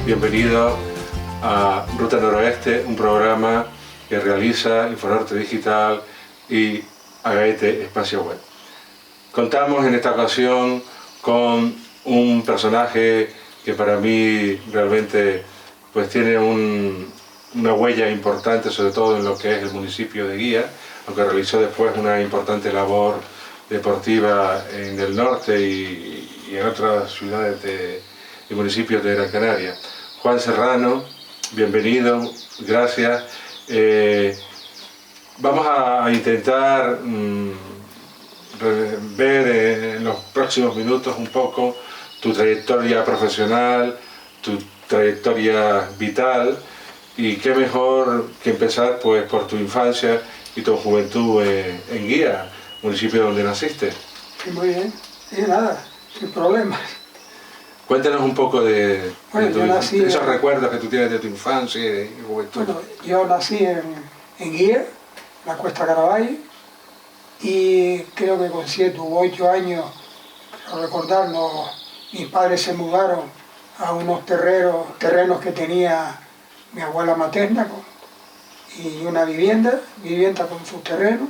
bienvenido a Ruta Noroeste, un programa que realiza Infonorte Digital y Agaete Espacio Web. Contamos en esta ocasión con un personaje que para mí realmente pues tiene una huella importante, sobre todo en lo que es el municipio de Guía, aunque realizó después una importante labor deportiva en el norte y en otras ciudades y municipios de Gran Canaria. Juan Serrano, bienvenido, gracias. Vamos a intentar ver en los próximos minutos un poco tu trayectoria profesional, tu trayectoria vital, y qué mejor que empezar pues por tu infancia y tu juventud en Guía, municipio donde naciste. Sí, muy bien, y nada, sin problemas. Cuéntanos un poco de esos recuerdos que tú tienes de tu infancia y juventud. Bueno, yo nací en Guía, la Cuesta Caraballo, y creo que con 7 u 8 años, a recordarnos, mis padres se mudaron a unos terrenos que tenía mi abuela materna y una vivienda con sus terrenos,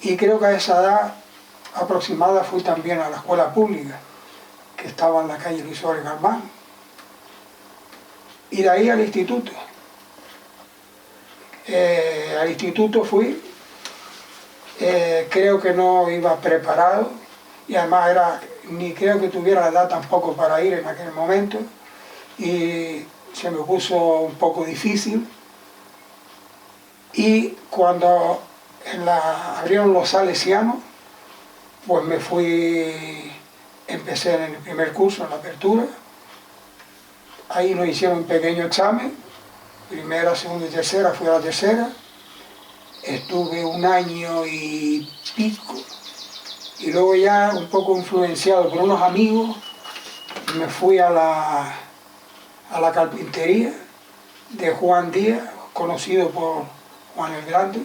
y creo que a esa edad aproximada fui también a la escuela pública, que estaba en la calle Luis Suárez Galván, y de ahí al instituto. Al instituto fui, creo que no iba preparado, y además ni creo que tuviera la edad tampoco para ir en aquel momento, y se me puso un poco difícil. Y cuando abrieron los salesianos, pues me fui, empecé en el primer curso, en la apertura. Ahí nos hicieron un pequeño examen, primera, segunda y tercera, fui a la tercera. Estuve 1 año y pico, y luego ya un poco influenciado por unos amigos, me fui a la carpintería de Juan Díaz, conocido por Juan el Grande,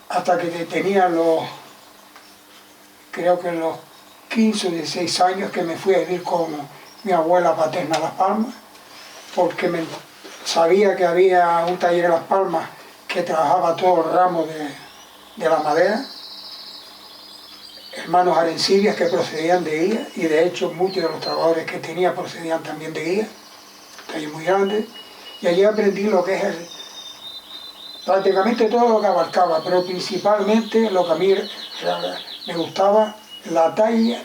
hasta que tenía creo que los 15 o 16 años, que me fui a vivir con mi abuela paterna a Las Palmas, porque sabía que había un taller en Las Palmas que trabajaba todo el ramo de la madera, hermanos arencillas que procedían de Guía, y de hecho muchos de los trabajadores que tenía procedían también de Guía, taller muy grande, y allí aprendí lo que es prácticamente todo lo que abarcaba, pero principalmente lo que a mí me gustaba, la talla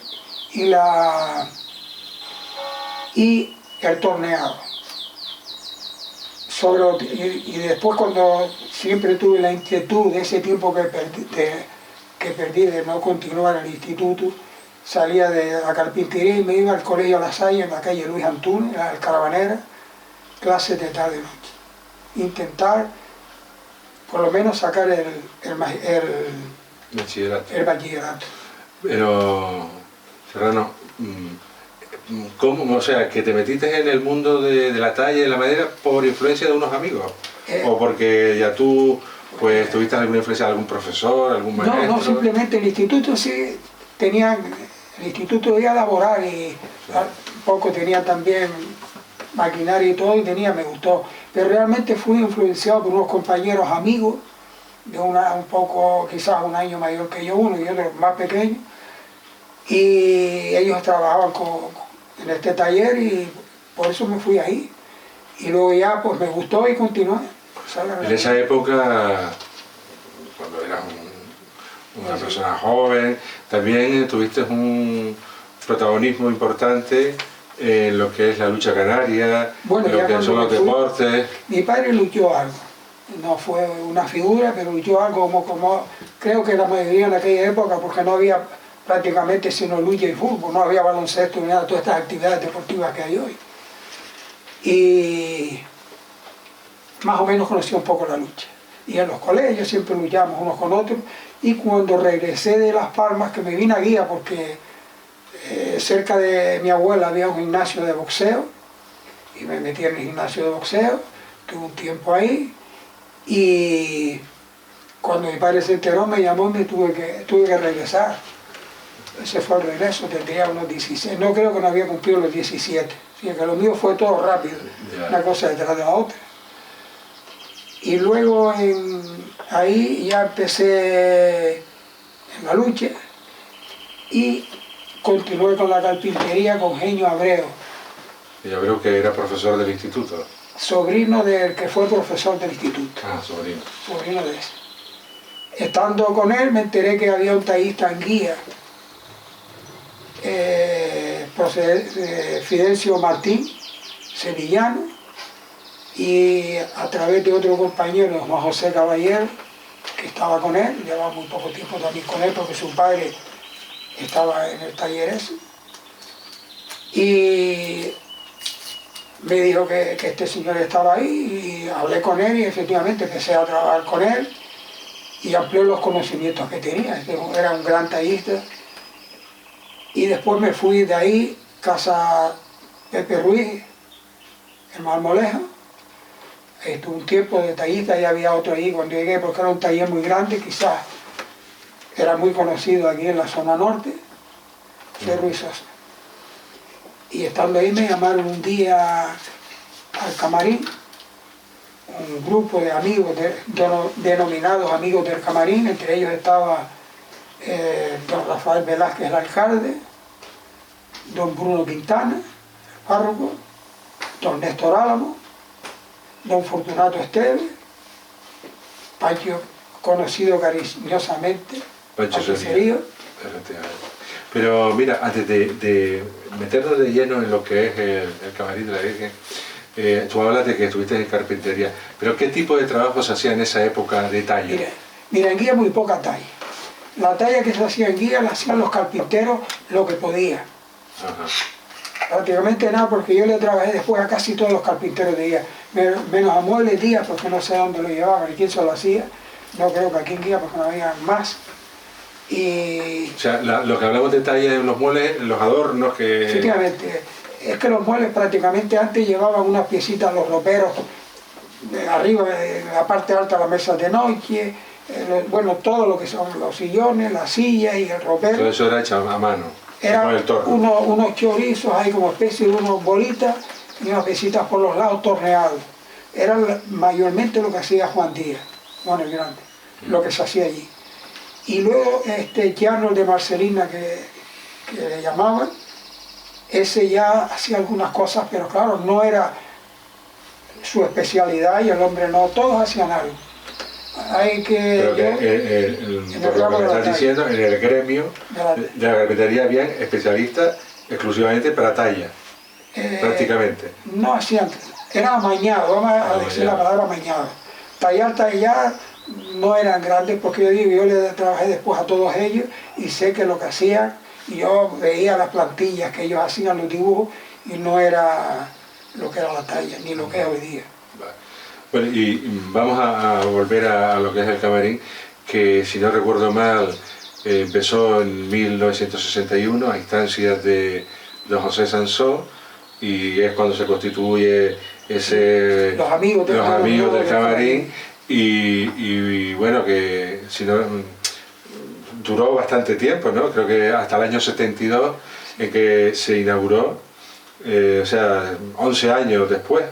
y el torneado. Y después, cuando siempre tuve la inquietud de ese tiempo que perdí de no continuar en el instituto, salía de la carpintería y me iba al colegio La Salle, en la calle Luis Antúnez, en la Caravanera, clases de tarde y noche. Intentar por lo menos sacar el bachillerato. Pero, Serrano, ¿cómo? O sea, que te metiste en el mundo de la talla y de la madera por influencia de unos amigos, o porque ya tú pues tuviste alguna influencia de algún profesor, algún maestro. No, simplemente el instituto sí el instituto debía laborar, y un poco tenía también maquinaria y todo, y me gustó, pero realmente fui influenciado por unos compañeros amigos de un poco, quizás 1 año mayor que yo, uno y otro más pequeño, y ellos trabajaban en este taller, y por eso me fui ahí, y luego ya pues me gustó y continué. En esa época, cuando eras una persona joven, también tuviste un protagonismo importante en lo que es la lucha canaria, bueno, en lo que son los deportes. Mi padre luchó algo, no fue una figura, pero luchó algo como creo que la mayoría en aquella época, porque no había prácticamente sino lucha y fútbol, no había baloncesto ni nada, todas estas actividades deportivas que hay hoy. Y más o menos conocí un poco la lucha. Y en los colegios siempre luchamos unos con otros, y cuando regresé de Las Palmas, que me vine a Guía porque cerca de mi abuela había un gimnasio de boxeo, y me metí en el gimnasio de boxeo, tuve un tiempo ahí, y cuando mi padre se enteró me llamó y tuve que regresar. ese fue el regreso, tendría unos 16, no creo que no había cumplido los 17, así que lo mío fue todo rápido, una cosa detrás de la otra. Y luego ahí ya empecé en la lucha y continué con la carpintería con Genio Abreu. Y Abreu, que era profesor del instituto. Sobrino del que fue profesor del instituto. Ah, sobrino. Sobrino de ese. Estando con él me enteré que había un tallista en Guía, Fidencio Martín, sevillano, y a través de otro compañero, Juan José Caballero, que estaba con él, llevaba muy poco tiempo también con él porque su padre estaba en el taller ese, y me dijo que este señor estaba ahí, y hablé con él y efectivamente empecé a trabajar con él y amplió los conocimientos que tenía. Era un gran tallista. Y después me fui de ahí, casa Pepe Ruiz, en Marmoleja. Estuve un tiempo de tallista, ya había otro ahí cuando llegué, porque era un taller muy grande, quizás era muy conocido aquí en la zona norte, de Ruiz Sosa. Y estando ahí me llamaron un día al camarín, un grupo de amigos, denominados amigos del camarín, entre ellos estaba don Rafael Velázquez, el alcalde, don Bruno Quintana, el párroco, don Néstor Álamo, don Fortunato Esteves, Pancho, conocido cariñosamente, Pancho Cerío. Pero mira, antes de meternos de lleno en lo que es el camarín de la Virgen, tú hablas de que estuviste en carpintería, pero ¿qué tipo de trabajo se hacía en esa época de talla? Mira, en Guía muy poca talla. La talla que se hacía en Guía la hacían los carpinteros lo que podían. Ajá. Prácticamente nada, porque yo le trabajé después a casi todos los carpinteros de Guía, menos a Muebles Díaz, porque no sé dónde lo llevaban y quién se lo hacía. No creo que aquí en Guía, porque no había más. Y... O sea, lo que hablamos de talla en los muebles, los adornos que... Efectivamente, es que los muebles prácticamente antes llevaban unas piecitas, los roperos, arriba, en la parte alta de la mesa de noche, bueno, todo lo que son los sillones, las sillas y el ropero. Todo eso era hecho a mano, eran con el torno. Unos chorizos ahí como especie de unas bolitas y unas piecitas por los lados torneados. Era mayormente lo que hacía Juan Díaz, Juan el Grande, lo que se hacía allí. Y luego Llano de Marcelina, que le llamaban, ese ya hacía algunas cosas, pero claro, no era su especialidad y el hombre no, todos hacían algo. Hay que... Pero por lo que me estás diciendo, en el gremio de la carpintería había especialistas exclusivamente para talla, prácticamente. No hacían, era amañado, vamos a decir la palabra amañado. Tallar no eran grandes, porque yo le trabajé después a todos ellos y sé que lo que hacían, yo veía las plantillas que ellos hacían, los dibujos, y no era lo que era la talla, ni lo que es hoy día. Bueno, y vamos a volver a lo que es el camarín, que si no recuerdo mal, empezó en 1961 a instancias de don José Sansó, y es cuando se constituye los amigos del camarín, y bueno, que si no, duró bastante tiempo, ¿no? Creo que hasta el año 72 en que se inauguró, o sea, 11 años después.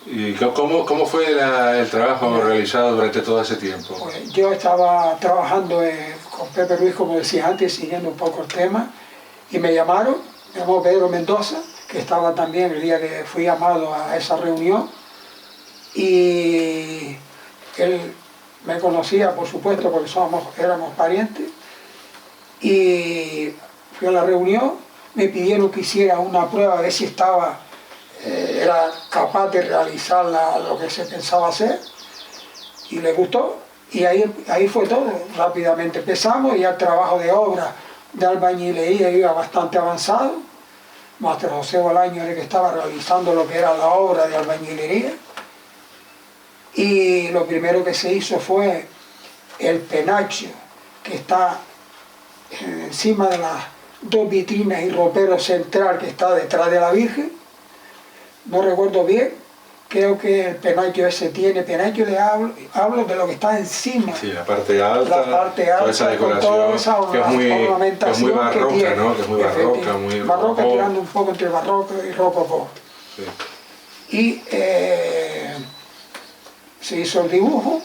¿Y cómo fue el trabajo realizado durante todo ese tiempo? Pues yo estaba trabajando con Pepe Ruiz, como decía antes, siguiendo un poco el tema, y me llamaron, me llamó Pedro Mendoza, que estaba también el día que fui llamado a esa reunión, y él me conocía, por supuesto, porque éramos parientes, y fui a la reunión, me pidieron que hiciera una prueba a ver si era capaz de realizar lo que se pensaba hacer, y le gustó, y ahí fue todo. Rápidamente empezamos, y el trabajo de obra de albañilería iba bastante avanzado. Máster José Bolaño era el que estaba realizando lo que era la obra de albañilería, y lo primero que se hizo fue el penacho que está encima de las dos vitrinas y ropero central que está detrás de la Virgen. No recuerdo bien, creo que el penallo ese tiene, penallo le hablo de lo que está encima. Sí, la parte alta, toda esa decoración, que es muy barroca, ¿no? Que es muy barroca, muy barroca, tirando un poco entre barroco y rococó. Sí. Y se hizo el dibujo,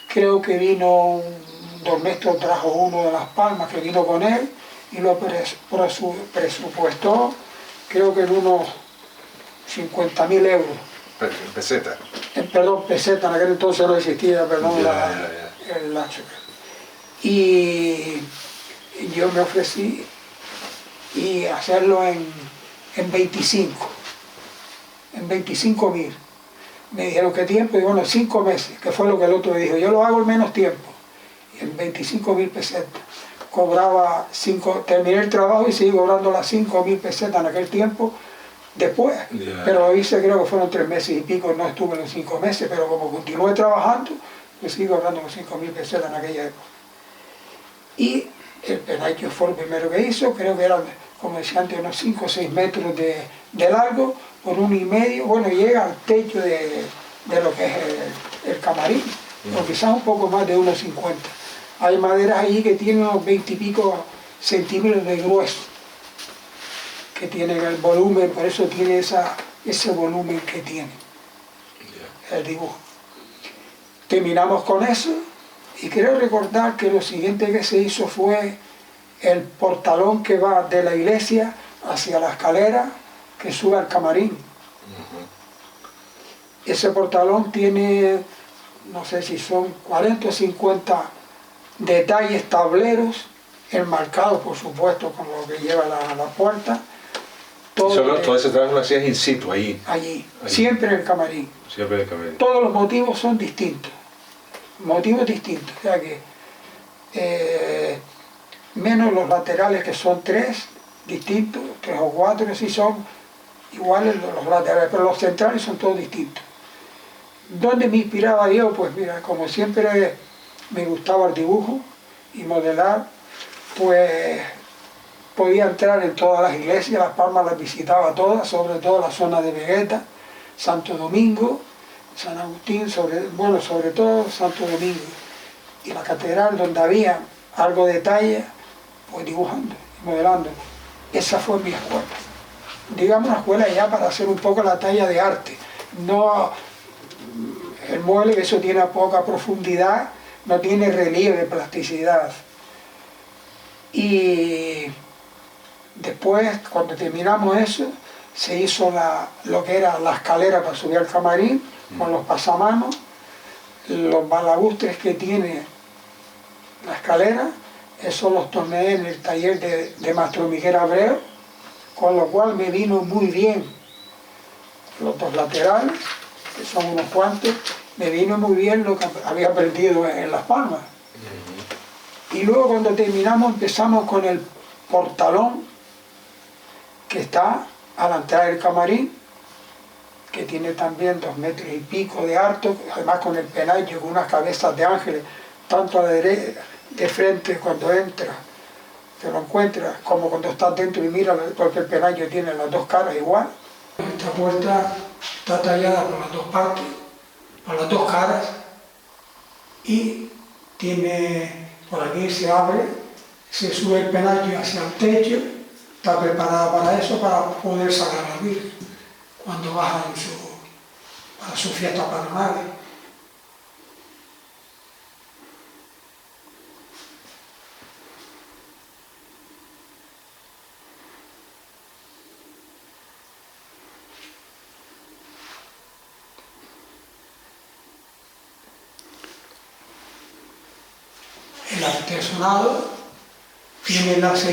creo que vino un Domestro, trajo uno de Las Palmas que vino con él y lo presupuestó, creo que en unos 50.000 euros. Peseta. Perdón, peseta, en aquel entonces no existía, perdón, el hacho. Y yo me ofrecí y hacerlo en 25.000. Me dijeron, ¿qué tiempo? Y bueno, 5 meses, que fue lo que el otro me dijo. Yo lo hago en menos tiempo. Y en 25.000 pesetas. Cobraba terminé el trabajo y seguí cobrando las 5.000 pesetas en aquel tiempo. Después, pero lo hice, creo que fueron 3 meses y pico, no estuve los 5 meses, pero como continué trabajando, me seguí cobrando los 5.000 pesetas en aquella época. Y el penallo fue el primero que hizo, creo que eran, como decía antes, unos 5 o 6 metros de largo, por 1,5, bueno, llega al techo de lo que es el camarín, o quizás un poco más de 1,50. Hay maderas ahí que tienen unos 20 y pico centímetros de grueso, que tienen el volumen, por eso tiene ese volumen que tiene el dibujo. Terminamos con eso y quiero recordar que lo siguiente que se hizo fue el portalón que va de la iglesia hacia la escalera que sube al camarín. Ese portalón tiene, no sé si son 40 o 50 detalles, tableros, enmarcados por supuesto con lo que lleva la puerta. Todo ese trabajo lo hacías in situ, allí. Siempre en el camarín. Siempre en el camarín. Todos los motivos son distintos. Motivos distintos. O sea que, menos los laterales que son 3 distintos, 3 o 4 que sí son iguales los laterales, pero los centrales son todos distintos. ¿Dónde me inspiraba yo? Pues mira, como siempre me gustaba el dibujo y modelar, pues podía entrar en todas las iglesias, Las Palmas las visitaba todas, sobre todo la zona de Vegueta, Santo Domingo, San Agustín, sobre todo Santo Domingo. Y la catedral donde había algo de talla, pues dibujando y modelando. Esa fue mi escuela. Digamos una escuela ya para hacer un poco la talla de arte. No el mueble, eso tiene poca profundidad, no tiene relieve, plasticidad. Y después, cuando terminamos eso, se hizo lo que era la escalera para subir al camarín, con los pasamanos, los balagustres que tiene la escalera, eso los torneé en el taller de Maestro Miguel Abreu, con lo cual me vino muy bien los 2 laterales, que son unos cuantos, me vino muy bien lo que había aprendido en Las Palmas. Y luego cuando terminamos empezamos con el portalón, que está a la entrada del camarín, que tiene también 2 metros y pico de alto, además con el penallo, con unas cabezas de ángeles, tanto a la derecha, de frente cuando entras, te lo encuentras, como cuando estás dentro y miras, porque el penallo tiene las 2 caras igual. Esta puerta está tallada por las 2 partes, por las 2 caras, y tiene, por aquí se abre, se sube el penallo hacia el techo, está preparada para eso, para poder sacar a la Virgen cuando baja a su fiesta patronal. El artesonado tiene las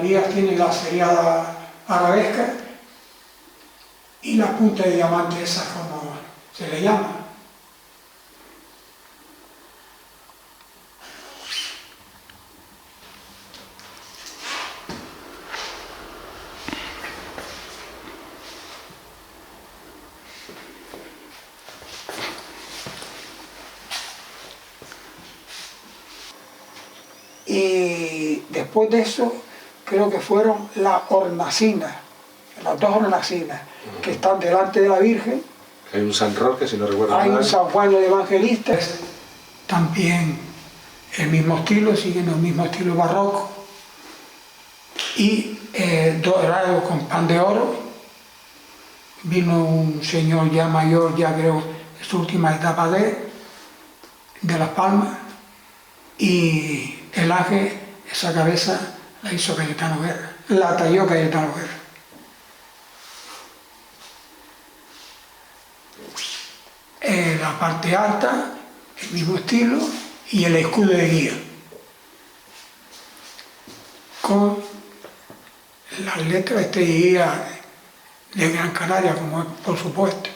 vías tienen la seriada arabesca y la punta de diamante, esa como se le llama. Y después de eso, creo que fueron las hornacinas. las dos hornacinas que están delante de la Virgen. Hay un San Roque, si no recuerdo mal. Hay un San Juan el Evangelista. También el mismo estilo, siguen el mismo estilo barroco. Y dorado con pan de oro. Vino un señor ya mayor, ya creo, en su última etapa de Las Palmas. Y el ángel, esa cabeza, la hizo Cayetano Guerra. La talló Cayetano Guerra. La parte alta, el mismo estilo, y el escudo de guía. Con las letras estrellas de Gran Canaria, como por supuesto.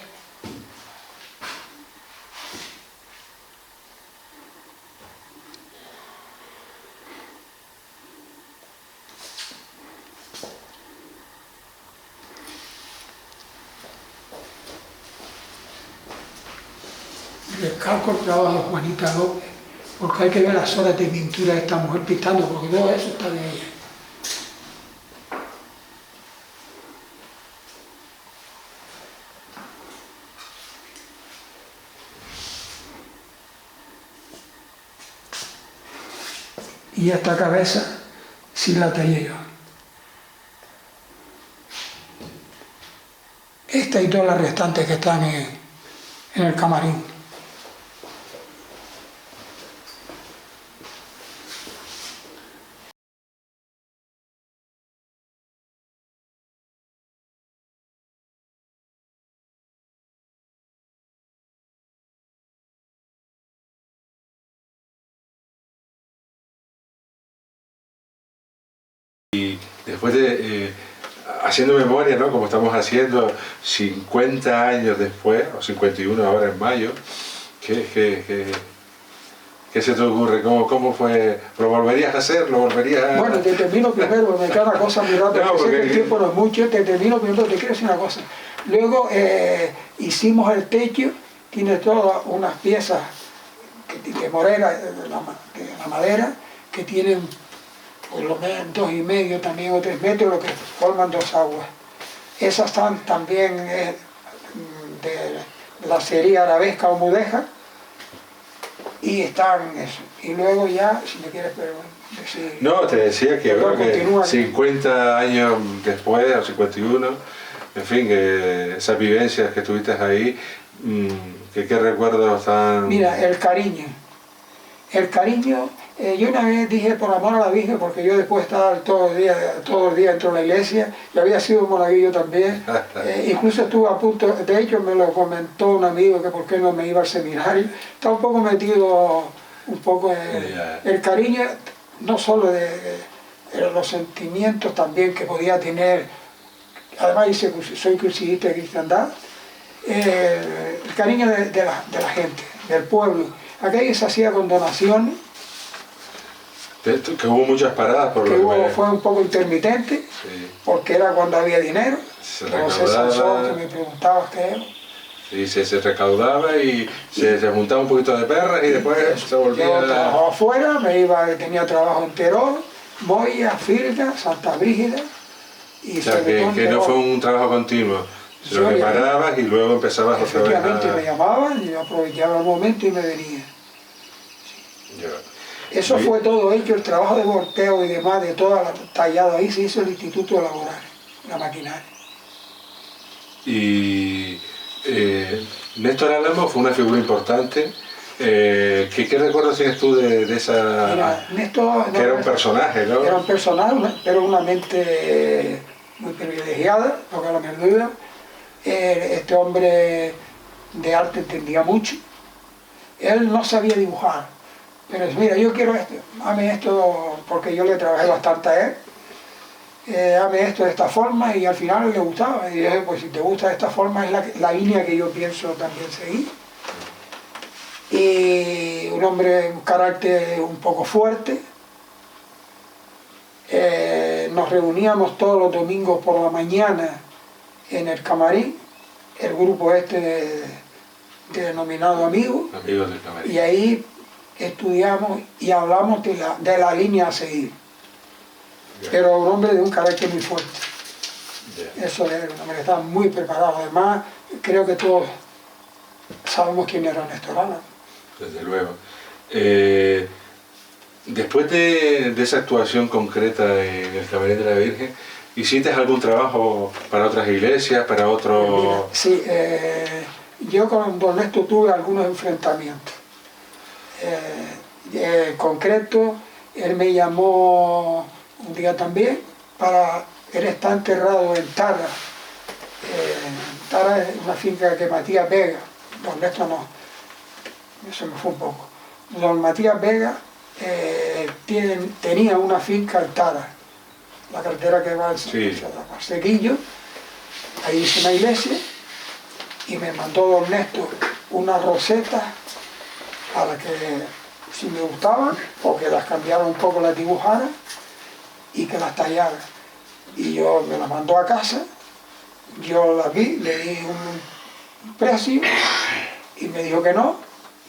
Recalco el trabajo de Juanita López, porque hay que ver las horas de pintura de esta mujer pintando, porque todo eso está de ella. Y esta cabeza sí la tallé yo. Esta y todas las restantes que están en el camarín. Y después de, haciendo memoria, ¿no? Como estamos haciendo 50 años después, o 51 ahora en mayo, ¿qué se te ocurre? ¿Cómo fue? ¿Lo volverías a hacer? ¿Lo volverías a...? Bueno, te termino primero, me queda una cosa muy rápida, No, porque sé que porque... el tiempo no es mucho, te termino primero, te quiero decir una cosa. Luego hicimos el techo, tiene todas unas piezas de morera, de la madera, que tienen por lo menos 2,5 también o 3 metros, lo que forman 2 aguas. Esas están también de la serie arabesca o mudeja, y están eso. Y luego ya, si me quieres decir... No, te decía que, bueno, que 50 años después, o 51, en fin, que esas vivencias que tuviste ahí, ¿qué recuerdos tan...? Mira, el cariño. El cariño, yo una vez dije por amor a la Virgen, porque yo después estaba todo el día dentro de la iglesia, y había sido monaguillo también, incluso estuve a punto, de hecho me lo comentó un amigo que por qué no me iba al seminario, estaba un poco metido, el cariño, no solo de los sentimientos también que podía tener, además soy crucillista de cristiandad, el cariño de la gente, del pueblo. Aquello se hacía con donaciones. Que hubo muchas paradas por lo que fue un poco intermitente, sí, porque era cuando había dinero. Se recaudaba, que me preguntabas qué era. Sí, se recaudaba y se juntaba un poquito de perras y después se volvía... Yo trabajaba afuera, tenía trabajo en Terol, Moya, Firga, Santa Brígida. Y o sea, que no fue un trabajo continuo, sino que parabas y luego empezabas otra vez a... Efectivamente me llamaban y yo aprovechaba el momento y me venía. Eso fue todo hecho, el trabajo de volteo y demás, de toda tallado ahí, se hizo el Instituto Laboral, la maquinaria. Y Néstor Álamo fue una figura importante. ¿Qué recuerdos tienes tú de esa...? Mira, Néstor... que era un personaje, ¿no? Era un personaje, pero una mente muy privilegiada, no cabe la menor duda. Este hombre de arte entendía mucho. Él no sabía dibujar. Pero mira, yo quiero esto, hazme esto, porque yo le trabajé bastante a él, hazme esto de esta forma, y al final le gustaba. Y dije, pues si te gusta de esta forma es la línea que yo pienso también seguir. Y un hombre, un carácter un poco fuerte. Nos reuníamos todos los domingos por la mañana en el camarín, el grupo denominado Amigos. Amigos del Camarín. Y ahí estudiamos y hablamos de la línea a seguir. Pero un hombre de un carácter muy fuerte. Yeah. Eso era un hombre que estaba muy preparado. Además, creo que todos sabemos quién era Néstor Alan. Desde luego. Después de esa actuación concreta en el Camarín de la Virgen, ¿hiciste algún trabajo para otras iglesias, para otros...? Sí, yo con don Néstor tuve algunos enfrentamientos. En concreto, él me llamó un día también él está enterrado en Tara. Tara es una finca que Matías Vega, don Néstor no, eso me fue un poco. Don Matías Vega tenía una finca en Tara, la carretera que va al Sequillo. Ahí hice una iglesia y me mandó don Néstor una roseta para que, si me gustaban, o que las cambiara un poco, las dibujara y que las tallara. Y yo me las mandó a casa, yo las vi, le di un precio y me dijo que no,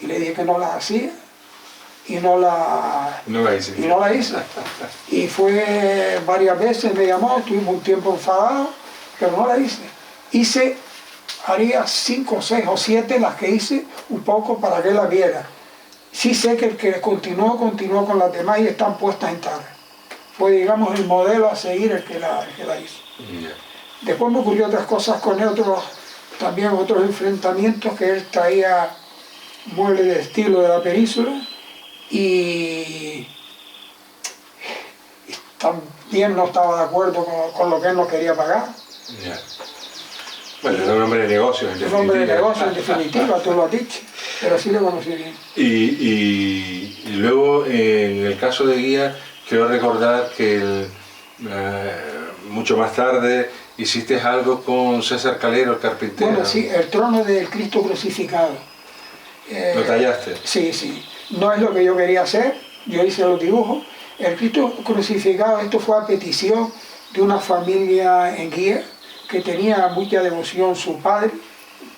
y le dije que no las hacía y no la hice. Y fue varias veces, me llamó, estuvimos un tiempo enfadados, pero no la hice. Haría 5, 6 o 7 las que hice, un poco para que la viera. Sí sé que el que continuó con las demás y están puestas en Tara. Fue, digamos, el modelo a seguir el que la hizo. Yeah. Después me ocurrió otras cosas con él, también otros enfrentamientos, que él traía muebles de estilo de la península y también no estaba de acuerdo con lo que él nos quería pagar. Yeah. Bueno, era un hombre de negocios, en definitiva. Un hombre de negocios, en definitiva, tú lo has dicho, pero sí lo conocí bien. Y luego, en el caso de Guía, quiero recordar que mucho más tarde hiciste algo con César Calero, el carpintero. Bueno, sí, el trono del Cristo crucificado. ¿Lo tallaste? Sí. No es lo que yo quería hacer, yo hice los dibujos. El Cristo crucificado, esto fue a petición de una familia en Guía, que tenía mucha devoción su padre,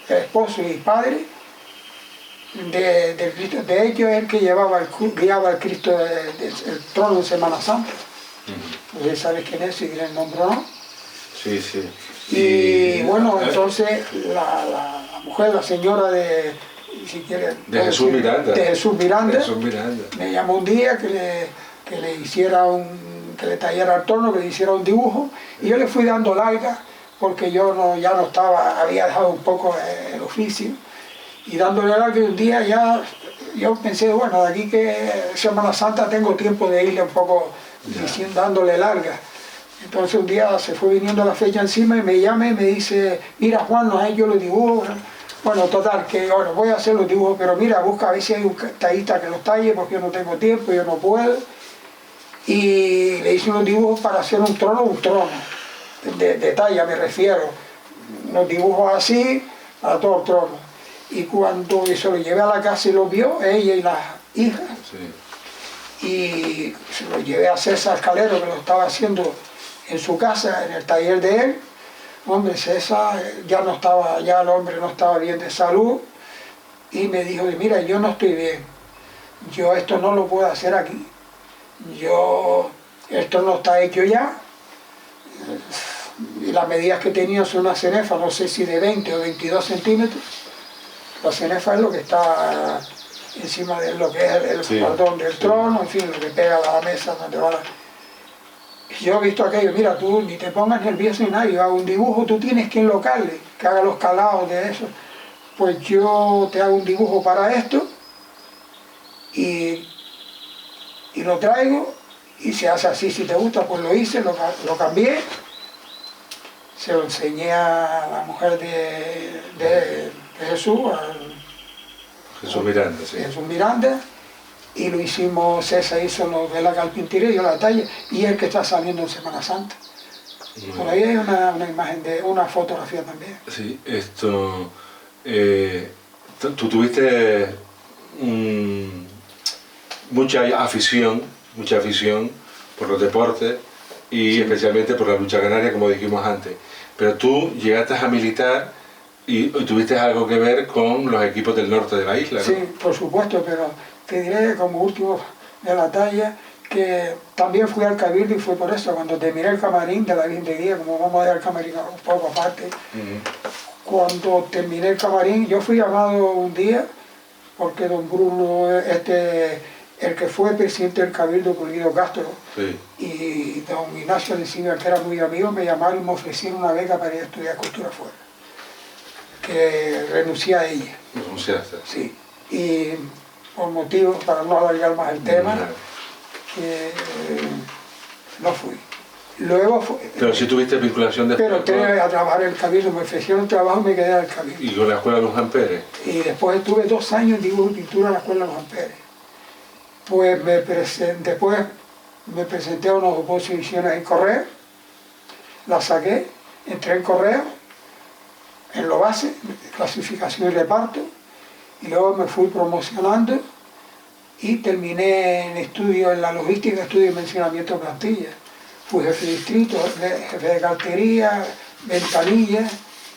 esposo y padre, del Cristo. De hecho, es el que guiaba al Cristo el trono en Semana Santa. Ustedes saben quién es, si el nombre o no. Sí. Y bueno, entonces la mujer, la señora de Jesús Miranda. De Jesús Miranda, me llamó un día que le tallara el torno, que le hiciera un dibujo, y yo le fui dando largas, porque yo ya no estaba, había dejado un poco el oficio, y dándole largas, y un día ya yo pensé, bueno, de aquí que Semana Santa tengo tiempo de irle un poco dándole largas. Entonces un día se fue viniendo la fecha encima y me llama y me dice, mira Juan, no hay yo los dibujos. Bueno, total, que bueno, voy a hacer los dibujos, pero mira, busca a ver si hay un tallista que los talle, porque yo no tengo tiempo, yo no puedo. Y le hice unos dibujos para hacer un trono, de talla me refiero. Unos dibujos así, para todo el trono. Y cuando se lo llevé a la casa y lo vio, ella y las hijas, y se lo llevé a César Calero, que lo estaba haciendo en su casa, en el taller de él. Hombre, César ya el hombre no estaba bien de salud, y me dijo, mira, yo no estoy bien, yo esto no lo puedo hacer aquí, esto no está hecho ya, y las medidas que tenía son una cenefa, no sé si de 20 o 22 centímetros, la cenefa es lo que está encima de lo que es el faldón del trono, en fin, lo que pega a la mesa donde va Yo he visto aquello, mira, tú ni te pongas nervioso ni nada, yo hago un dibujo, tú tienes que enlocarle, que haga los calados de eso. Pues yo te hago un dibujo para esto y lo traigo y se hace así, si te gusta, pues lo hice, lo cambié, se lo enseñé a la mujer de Jesús, Jesús Miranda, sí. Jesús Miranda, y lo hicimos, César hizo lo de la carpintería, yo la talla, y el que está saliendo en Semana Santa. Por ahí hay una imagen, una fotografía también. Sí, tú tuviste mucha afición por los deportes y especialmente por la lucha canaria, como dijimos antes. Pero tú llegaste a militar y tuviste algo que ver con los equipos del norte de la isla, ¿no? Sí, por supuesto, pero te diré como último de la talla que también fui al Cabildo y fue por eso, cuando terminé el camarín de la Virgen de Guía, como vamos a ir al camarín un poco aparte, cuando terminé el camarín, yo fui llamado un día, porque don Bruno, el que fue presidente del Cabildo, Pulido Castro, sí, y don Ignacio de Silva, que era muy amigo, me llamaron y me ofrecieron una beca para ir a estudiar cultura fuera, que renuncié a ella. Renunciaste. Sí, y por motivos, para no alargar más el tema, que no fui. Luego pero sí tuviste vinculación después. pero entré a trabajar en el Cabildo, me ofrecieron trabajo y me quedé en el Cabildo. ¿Y con la escuela Luján Pérez? Y después estuve 2 años en dibujo y pintura en la escuela Luján Pérez. Pues después me presenté a unas oposiciones en Correa, las saqué, entré en Correa, en lo base, clasificación y reparto, y luego me fui promocionando y terminé en estudio en la logística, estudio y dimensionamiento de plantillas. Fui jefe de distrito, jefe de cartería, ventanilla,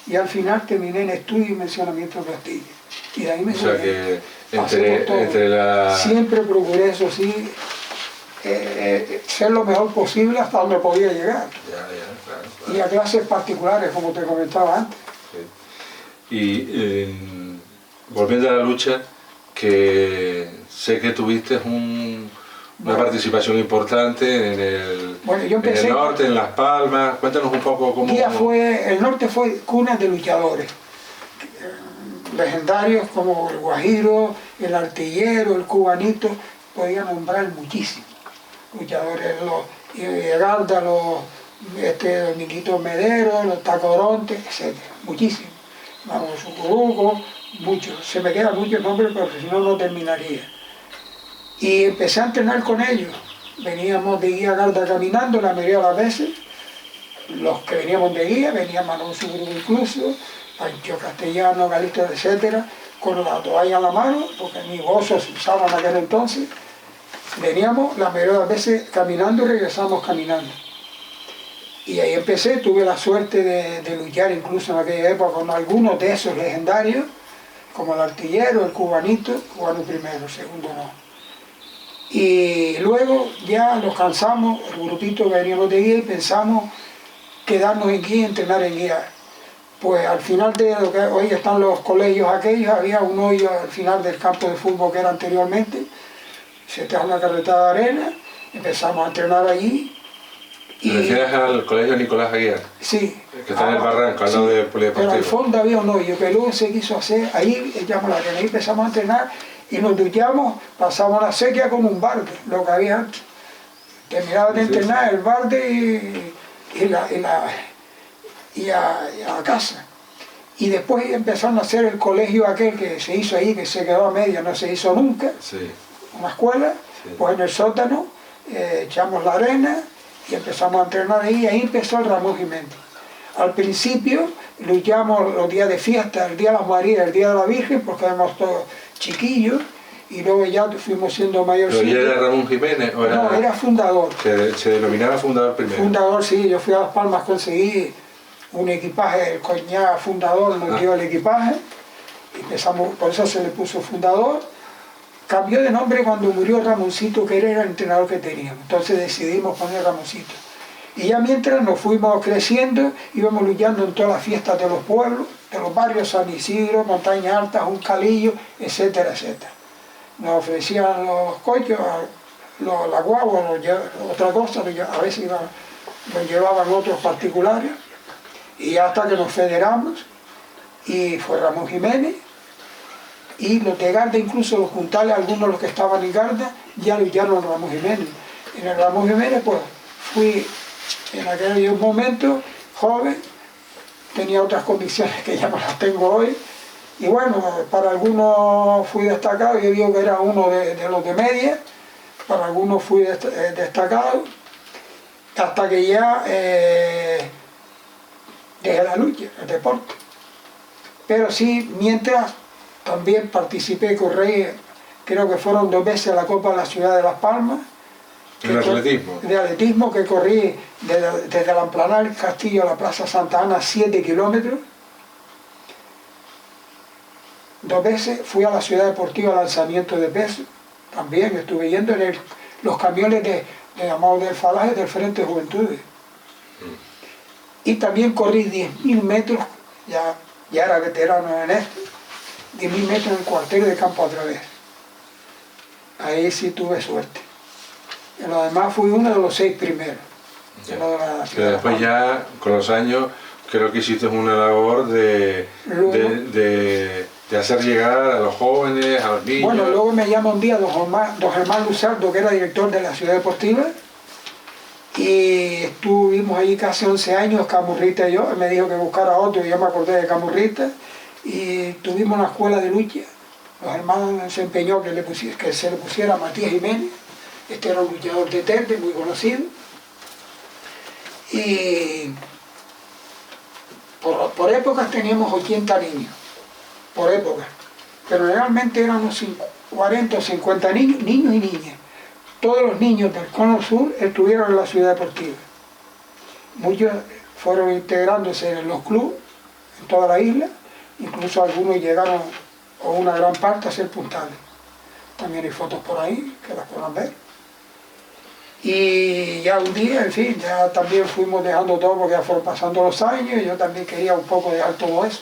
y al final terminé en estudio y dimensionamiento de plantillas. Y de ahí me o sea que entre la... Siempre procuré, eso sí, ser lo mejor posible hasta donde podía llegar. Claro. Y a clases particulares, como te comentaba antes. Sí. Y volviendo a la lucha, que sé que tuviste una participación importante en el norte, en Las Palmas. Cuéntanos un poco cómo... El norte fue cuna de luchadores legendarios como el Guajiro, el Artillero, el Cubanito, podía nombrar muchísimos luchadores, los Garda, los Niquito Medero, los Tacorontes, etc. Muchísimos. Vamos, Sucuruco, muchos. Se me quedan muchos nombres porque si no, no terminaría. Y empecé a entrenar con ellos. Veníamos de guía Garda caminando la mayoría de las veces. Los que veníamos de guía, venía Manuel Sucuruco incluso, Pancho Castellano, Galisto, etc., con la toalla en la mano, porque ni gozos se usaban en aquel entonces. Veníamos la mayoría de las veces caminando y regresamos caminando. Y ahí empecé, tuve la suerte de luchar incluso en aquella época con algunos de esos legendarios, como el Artillero, el Cubanito, Cubano primero, segundo no. Y luego ya nos cansamos, el grupito que veníamos de guía, y pensamos quedarnos en guía y entrenar en guía. Pues al final de lo que hoy están los colegios aquellos, había un hoyo al final del campo de fútbol que era anteriormente, se trajo una carretada de arena, empezamos a entrenar allí. ¿Te refieres al colegio Nicolás Aguiar? Sí. Que está en el Barranco, al lado del polideportivo. Pero al fondo había un hoyo que luego se quiso hacer, ahí echamos la arena, ahí empezamos a entrenar y nos duchamos, pasamos la sequía con un balde, lo que había antes. Terminaba de entrenar el balde y a casa. Y después empezaron a hacer el colegio aquel que se hizo ahí, que se quedó a media, no se hizo nunca, una escuela, pues en el sótano echamos la arena y empezamos a entrenar ahí, y ahí empezó el Ramón Jiménez. Al principio luchamos los días de fiesta, el día de las Marías, el día de la Virgen, porque éramos todos chiquillos, y luego ya fuimos siendo mayorcitos. ¿Pero ya era Ramón Jiménez? ¿O no, era fundador. Se denominaba fundador primero. Fundador, sí, yo fui a Las Palmas, conseguí un equipaje, el coñá fundador nos dio el equipaje, empezamos, por eso se le puso fundador. Cambió de nombre cuando murió Ramoncito, que era el entrenador que teníamos, entonces decidimos poner Ramoncito. Y ya mientras nos fuimos creciendo, íbamos luchando en todas las fiestas de los pueblos, de los barrios San Isidro, Montaña Alta, Juncalillo, etcétera, etcétera. Nos ofrecían los cochos, la guagua, otra cosa, a veces nos llevaban otros particulares, y hasta que nos federamos, y fue Ramón Jiménez, y los de Garda, incluso los juntales, algunos de los que estaban en Garda, ya lucharon en Ramón Jiménez. En el Ramón Jiménez, pues, fui en aquel momento joven, tenía otras condiciones que ya no las tengo hoy, y bueno, para algunos fui destacado, yo digo que era uno de los de media, para algunos fui destacado, hasta que ya dejé la lucha, el deporte. Pero sí, mientras también participé, corrí, creo que fueron 2 veces a la Copa de la Ciudad de Las Palmas. ¿En atletismo? De atletismo, que corrí desde la Emplanada del Castillo a la Plaza Santa Ana, 7 kilómetros. 2 veces fui a la Ciudad Deportiva a lanzamiento de peso, también estuve yendo en los camiones de llamado del Falange del Frente de Juventudes. Y también corrí 10.000 metros, ya era veterano en esto, 10.000 metros en el cuartel de campo otra vez. Ahí sí tuve suerte. En lo demás fui uno de los 6 primeros. Pero después ya, con los años, creo que hiciste una labor de hacer llegar a los jóvenes, a los niños. Bueno, luego me llama un día don Germán Luzardo, que era director de la Ciudad Deportiva, y estuvimos allí casi 11 años, Camurrita y yo. Él me dijo que buscara otro y yo me acordé de Camurrita, y tuvimos una escuela de lucha. Los hermanos se empeñó que se le pusiera a Matías Jiménez. Este era un luchador de Telde, muy conocido. Y por épocas teníamos 80 niños, por épocas. Pero realmente eran unos 40 o 50 niños y niñas. Todos los niños del Cono Sur estuvieron en la Ciudad Deportiva. Muchos fueron integrándose en los clubes, en toda la isla. Incluso algunos llegaron, o una gran parte, a ser puntales. También hay fotos por ahí, que las puedan ver. Y ya un día, en fin, ya también fuimos dejando todo porque ya fueron pasando los años y yo también quería un poco dejar todo eso.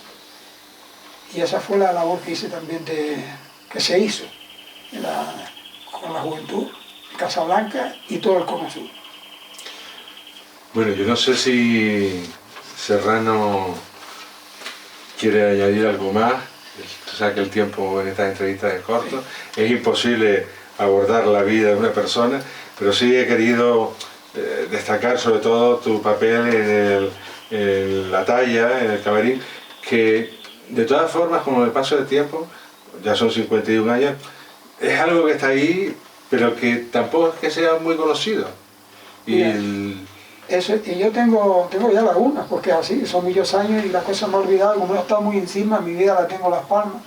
Y esa fue la labor que hice también, que se hizo con la juventud, Casablanca y todo el Cono Sur. Bueno, yo no sé si Serrano quiere añadir algo más. Tú sabes que el tiempo en estas entrevistas es corto. Sí. Es imposible abordar la vida de una persona, pero sí he querido destacar sobre todo tu papel en la talla, en el camarín, que de todas formas, con el paso del tiempo, ya son 51 años, es algo que está ahí, pero que tampoco es que sea muy conocido. Y yo tengo ya lagunas, porque así, son muchos años y las cosas me han olvidado. Como no está muy encima, mi vida la tengo en Las Palmas,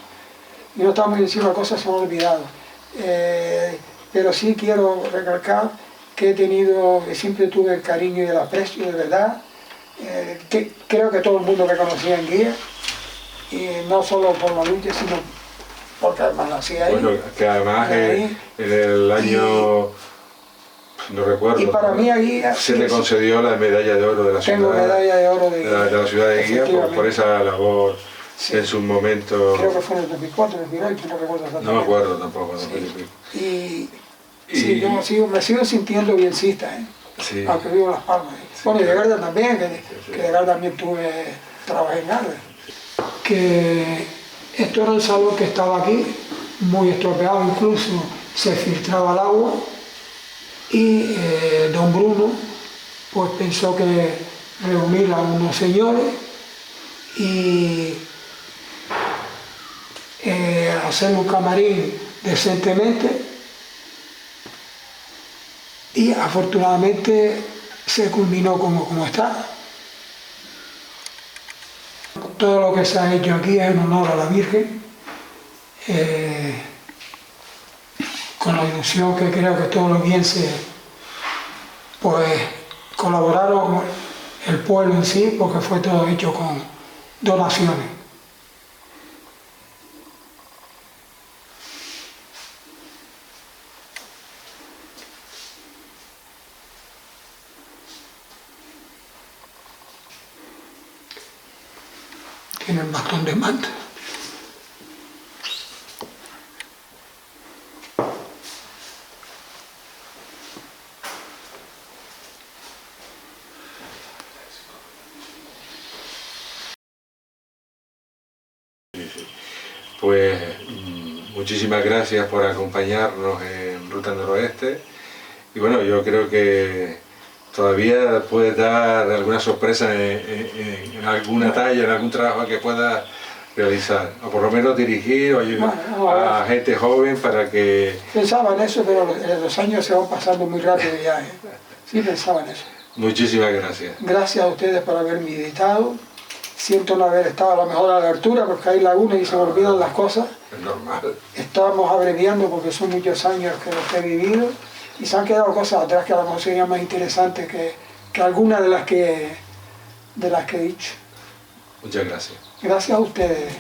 y no está muy encima, las cosas se me han olvidado. Pero sí quiero recalcar que siempre tuve el cariño y el aprecio, de verdad, que creo que todo el mundo me conocía en Guía, y no solo por la lucha, sino porque además nací ahí. Bueno, que además en el año, no recuerdo, y para mí ahí se le concedió la medalla de oro de la ciudad. Tengo medalla de oro de la ciudad de Guía por esa labor. Sí. En su momento. Creo que fue en el 2004, 2008, no recuerdo exactamente. No me acuerdo tampoco. Sí. Sí, yo me sigo sintiendo biencista, sí. Aunque vivo en Las Palmas. Sí, bueno, y de Garda también, que de Garda también trabajé en Garda. Que esto era el salón que estaba aquí, muy estropeado, incluso se filtraba el agua, y don Bruno pues pensó que reunir a unos señores y hacer un camarín decentemente, y afortunadamente se culminó como está. Todo lo que se ha hecho aquí es en honor a la Virgen, con la ilusión que creo que todos los vienses pues colaboraron, el pueblo en sí, porque fue todo hecho con donaciones. Tiene el bastón de mando. Pues muchísimas gracias por acompañarnos en Ruta Noroeste, y bueno, yo creo que todavía puedes dar alguna sorpresa en alguna talla, en algún trabajo que puedas realizar, o por lo menos dirigir o ayudar a gente joven para que... Pensaba en eso, pero los años se van pasando muy rápido ya. Sí, pensaba en eso. Muchísimas gracias. Gracias a ustedes por haberme invitado. Siento no haber estado a lo mejor a la altura, porque hay lagunas y se me olvidan las cosas. Es normal. Estamos abreviando porque son muchos años que los he vivido, y se han quedado cosas atrás que a lo mejor serían más interesantes que algunas de las que he dicho. Muchas gracias. Gracias a ustedes.